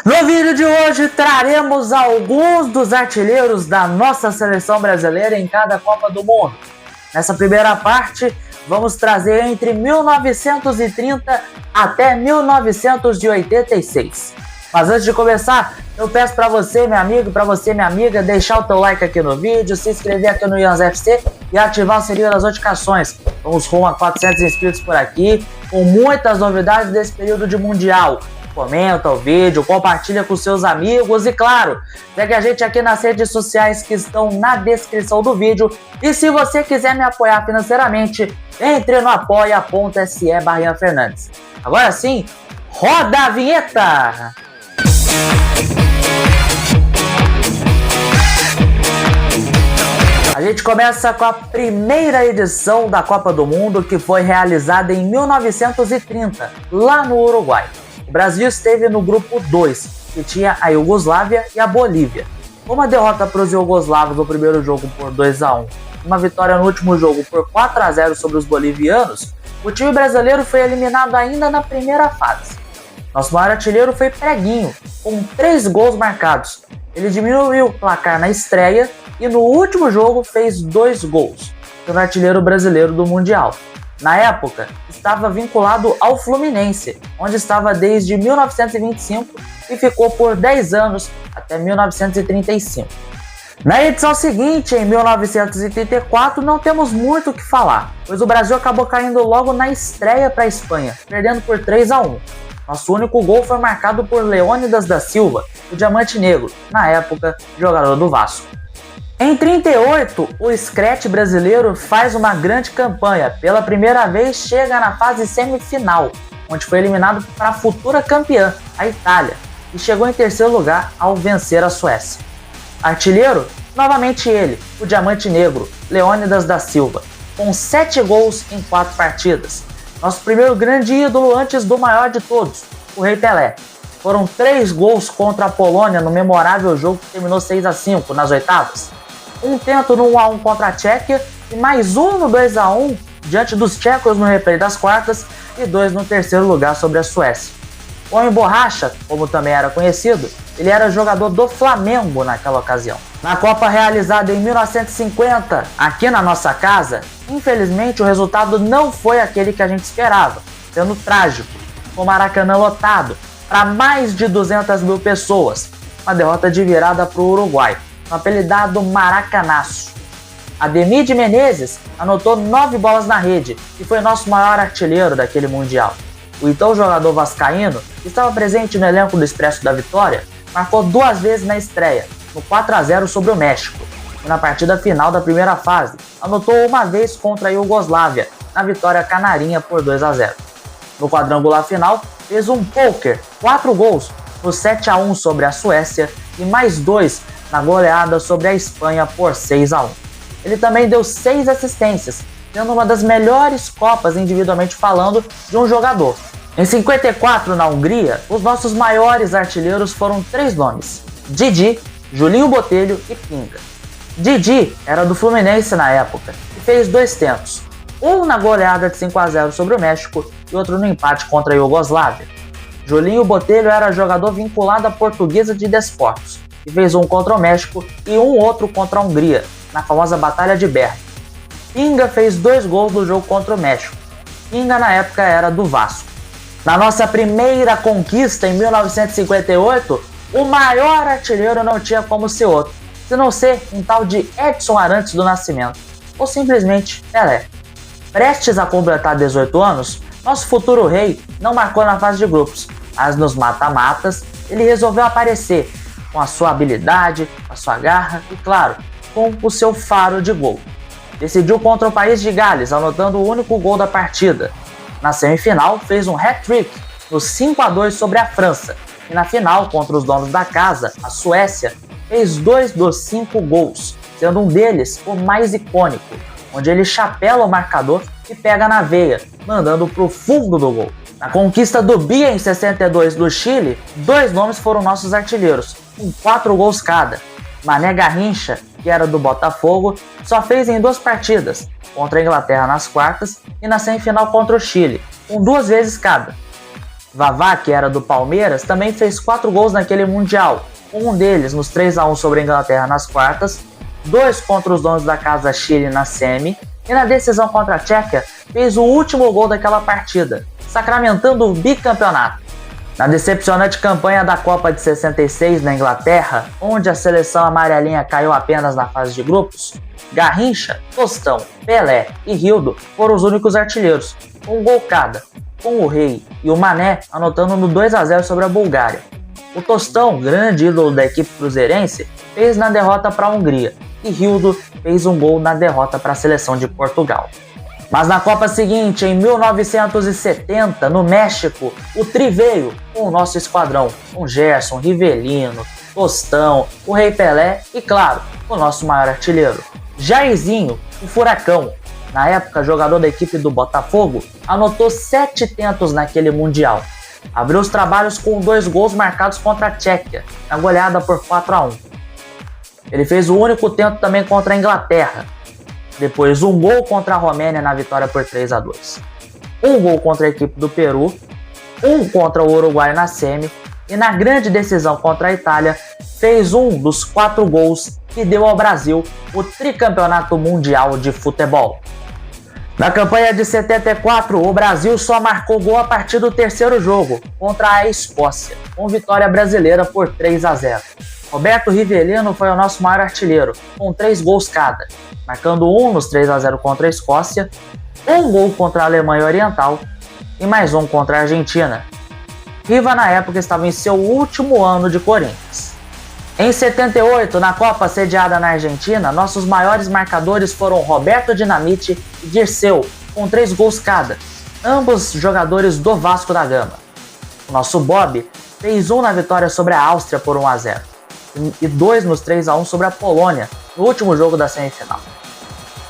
No vídeo de hoje traremos alguns dos artilheiros da nossa seleção brasileira em cada Copa do Mundo. Nessa primeira parte, vamos trazer entre 1930 até 1986. Mas antes de começar, eu peço para você, meu amigo, para você, minha amiga, deixar o teu like aqui no vídeo, se inscrever aqui no Ians FC e ativar o sininho das notificações. Vamos rumo a 400 inscritos por aqui, com muitas novidades desse período de Mundial. Comenta o vídeo, compartilha com seus amigos e, claro, segue a gente aqui nas redes sociais que estão na descrição do vídeo. E se você quiser me apoiar financeiramente, entre no apoia.se/IanFernandes. Agora sim, roda a vinheta! A gente começa com a primeira edição da Copa do Mundo, que foi realizada em 1930, lá no Uruguai. O Brasil esteve no grupo 2, que tinha a Iugoslávia e a Bolívia. Com uma derrota para os iugoslavos no primeiro jogo por 2-1 e uma vitória no último jogo por 4-0 sobre os bolivianos, o time brasileiro foi eliminado ainda na primeira fase. Nosso maior artilheiro foi Preguinho, com 3 gols marcados. Ele diminuiu o placar na estreia e no último jogo fez 2 gols, sendo artilheiro brasileiro do Mundial. Na época, estava vinculado ao Fluminense, onde estava desde 1925 e ficou por 10 anos até 1935. Na edição seguinte, em 1934, não temos muito o que falar, pois o Brasil acabou caindo logo na estreia para a Espanha, perdendo por 3-1. Nosso único gol foi marcado por Leônidas da Silva, o Diamante Negro, na época jogador do Vasco. Em 38, o Scratch brasileiro faz uma grande campanha. Pela primeira vez chega na fase semifinal, onde foi eliminado para a futura campeã, a Itália, e chegou em terceiro lugar ao vencer a Suécia. Artilheiro? Novamente ele, o Diamante Negro, Leônidas da Silva, com 7 gols em 4 partidas. Nosso primeiro grande ídolo antes do maior de todos, o Rei Pelé. Foram 3 gols contra a Polônia no memorável jogo que terminou 6-5 nas oitavas. Um tento no 1-1 contra a Tchequia e mais um no 2-1 diante dos tchecos no replay das quartas e 2 no terceiro lugar sobre a Suécia. O Homem Borracha, como também era conhecido, ele era jogador do Flamengo naquela ocasião. Na Copa realizada em 1950, aqui na nossa casa, infelizmente o resultado não foi aquele que a gente esperava, sendo trágico, com o Maracanã lotado para mais de 200 mil pessoas, uma derrota de virada para o Uruguai, apelidado Maracanaço. Ademir de Menezes anotou 9 bolas na rede e foi nosso maior artilheiro daquele Mundial. O então jogador vascaíno, que estava presente no elenco do Expresso da Vitória, marcou 2 vezes na estreia, no 4-0 sobre o México, e na partida final da primeira fase, anotou uma vez contra a Iugoslávia, na vitória canarinha por 2-0. No quadrangular final, fez um poker, 4 gols, no 7-1 sobre a Suécia e mais 2 na goleada sobre a Espanha por 6-1. Ele também deu 6 assistências, tendo uma das melhores Copas individualmente falando de um jogador. Em 54, na Hungria, os nossos maiores artilheiros foram 3 nomes: Didi, Julinho Botelho e Pinga. Didi era do Fluminense na época e fez 2 tentos, um na goleada de 5-0 sobre o México e outro no empate contra a Iugoslávia. Julinho Botelho era jogador vinculado à Portuguesa de Desportos e fez um contra o México e um outro contra a Hungria, na famosa Batalha de Berna. Pinga fez 2 gols no jogo contra o México. Pinga na época era do Vasco. Na nossa primeira conquista em 1958, o maior artilheiro não tinha como ser outro, senão ser um tal de Edson Arantes do Nascimento, ou simplesmente Pelé. Prestes a completar 18 anos, nosso futuro rei não marcou na fase de grupos, mas nos mata-matas ele resolveu aparecer com a sua habilidade, a sua garra e, claro, com o seu faro de gol. Decidiu contra o país de Gales, anotando o único gol da partida. Na semifinal, fez um hat-trick no 5-2 sobre a França. E na final, contra os donos da casa, a Suécia, fez 2 dos 5 gols, sendo um deles o mais icônico, onde ele chapela o marcador e pega na veia, mandando para o fundo do gol. Na conquista do Bia em 62 do Chile, 2 nomes foram nossos artilheiros, com 4 gols cada. Mané Garrincha, que era do Botafogo, só fez em 2 partidas, contra a Inglaterra nas quartas e na semifinal contra o Chile, com 2 vezes cada. Vavá, que era do Palmeiras, também fez 4 gols naquele Mundial, um deles nos 3-1 sobre a Inglaterra nas quartas, 2 contra os donos da casa Chile na semi, e na decisão contra a Tchequia fez o último gol daquela partida, sacramentando o bicampeonato. Na decepcionante campanha da Copa de 66 na Inglaterra, onde a seleção amarelinha caiu apenas na fase de grupos, Garrincha, Tostão, Pelé e Rildo foram os únicos artilheiros, com um gol cada, com o Rei e o Mané anotando no 2-0 sobre a Bulgária. O Tostão, grande ídolo da equipe cruzeirense, fez na derrota para a Hungria, e Rildo fez um gol na derrota para a seleção de Portugal. Mas na Copa seguinte, em 1970, no México, o Tri veio com o nosso esquadrão, com Gerson, Rivelino, Tostão, o Rei Pelé e, claro, o nosso maior artilheiro, Jairzinho, o Furacão. Na época, jogador da equipe do Botafogo, anotou 7 tentos naquele Mundial. Abriu os trabalhos com 2 gols marcados contra a Tchequia, na goleada por 4-1. Ele fez o único tento também contra a Inglaterra. Depois um gol contra a Romênia na vitória por 3-2. Um gol contra a equipe do Peru, um contra o Uruguai na semi, e na grande decisão contra a Itália, fez um dos 4 gols que deu ao Brasil o tricampeonato mundial de futebol. Na campanha de 74, o Brasil só marcou gol a partir do 3º jogo, contra a Escócia, com vitória brasileira por 3-0. Roberto Rivelino foi o nosso maior artilheiro, com 3 gols cada, marcando um nos 3-0 contra a Escócia, um gol contra a Alemanha Oriental e mais um contra a Argentina. Riva na época estava em seu último ano de Corinthians. Em 78, na Copa sediada na Argentina, nossos maiores marcadores foram Roberto Dinamite e Dirceu, com 3 gols cada, ambos jogadores do Vasco da Gama. O nosso Bob fez um na vitória sobre a Áustria por 1-0 e 2 nos 3-1 sobre a Polônia, no último jogo da semifinal.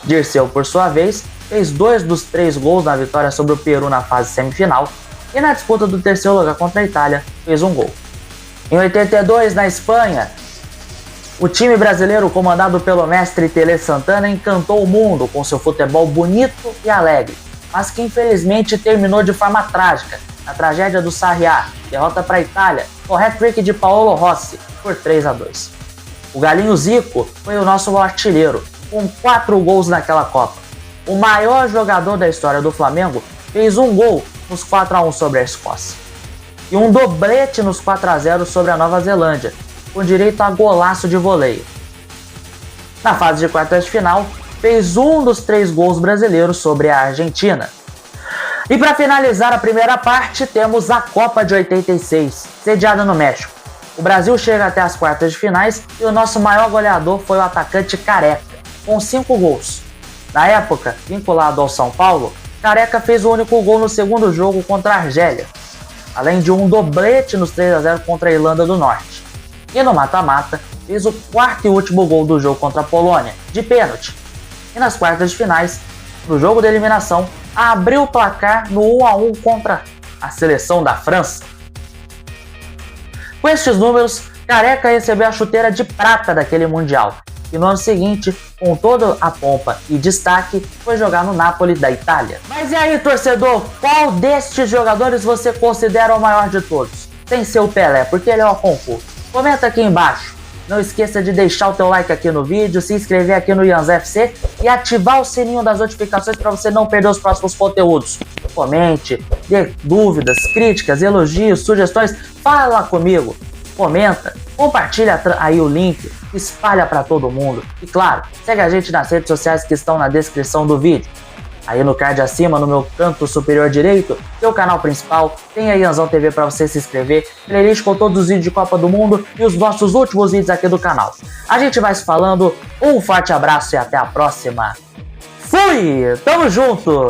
Dirceu, por sua vez, fez 2 dos 3 gols na vitória sobre o Peru na fase semifinal e na disputa do 3º lugar contra a Itália fez um gol. Em 82, na Espanha, o time brasileiro comandado pelo mestre Tele Santana encantou o mundo com seu futebol bonito e alegre, mas que infelizmente terminou de forma trágica, na tragédia do Sarriá, derrota para a Itália, com o hat-trick de Paolo Rossi por 3-2. O Galinho Zico foi o nosso artilheiro, com 4 gols naquela Copa. O maior jogador da história do Flamengo fez um gol nos 4-1 sobre a Escócia. E um doblete nos 4-0 sobre a Nova Zelândia, com direito a golaço de voleio. Na fase de quartas de final, fez um dos 3 gols brasileiros sobre a Argentina. E para finalizar a primeira parte, temos a Copa de 86, sediada no México. O Brasil chega até as quartas de finais e o nosso maior goleador foi o atacante Careca, com 5 gols. Na época, vinculado ao São Paulo, Careca fez o único gol no segundo jogo contra a Argélia, além de um doblete nos 3-0 contra a Irlanda do Norte. E no mata-mata, fez o 4º e último gol do jogo contra a Polônia, de pênalti. E nas quartas de finais, no jogo de eliminação, abriu o placar no 1-1 contra a seleção da França. Com estes números, Careca recebeu a chuteira de prata daquele Mundial, e no ano seguinte, com toda a pompa e destaque, foi jogar no Napoli da Itália. Mas e aí, torcedor, qual destes jogadores você considera o maior de todos? Sem ser o Pelé, porque ele é o concurso. Comenta aqui embaixo. Não esqueça de deixar o teu like aqui no vídeo, se inscrever aqui no Ianzé FC e ativar o sininho das notificações para você não perder os próximos conteúdos. Comente, dê dúvidas, críticas, elogios, sugestões, fala comigo, comenta, compartilha aí o link, espalha para todo mundo. E claro, segue a gente nas redes sociais que estão na descrição do vídeo. Aí no card acima, no meu canto superior direito, tem o canal principal, tem a Ianzão TV para você se inscrever, playlist com todos os vídeos de Copa do Mundo e os nossos últimos vídeos aqui do canal. A gente vai se falando, um forte abraço e até a próxima. Fui! Tamo junto!